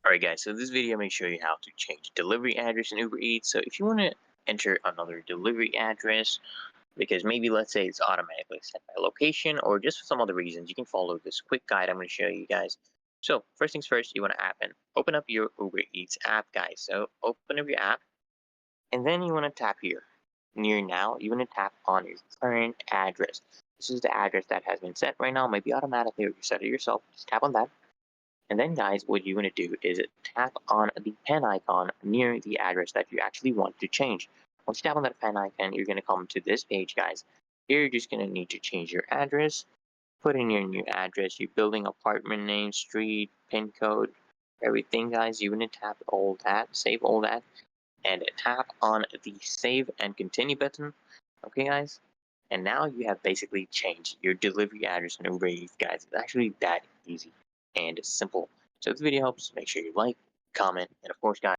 Alright guys, so this video may show you how to change delivery address in Uber Eats. So if you want to enter another delivery address, because maybe let's say it's automatically set by location or just for some other reasons, you can follow this quick guide I'm going to show you guys. So first things first, you want to open up your Uber Eats app, guys. So open up your app and then you want to tap here. Near now, you want to tap on your current address. This is the address that has been set right now, maybe automatically or you set it yourself. Just tap on that. And then guys, what you want to do is tap on the pen icon near the address that you actually want to change. Once you tap on that pen icon, you're going to come to this page, guys. Here, you're just going to need to change your address, put in your new address, your building, apartment name, street, pin code, everything, guys. You want to tap all that, save all that, and tap on the save and continue button. Okay, guys? And now you have basically changed your delivery address in Uber Eats, guys. It's actually that easy and simple. So if the video helps, make sure you like, comment, and of course, guys,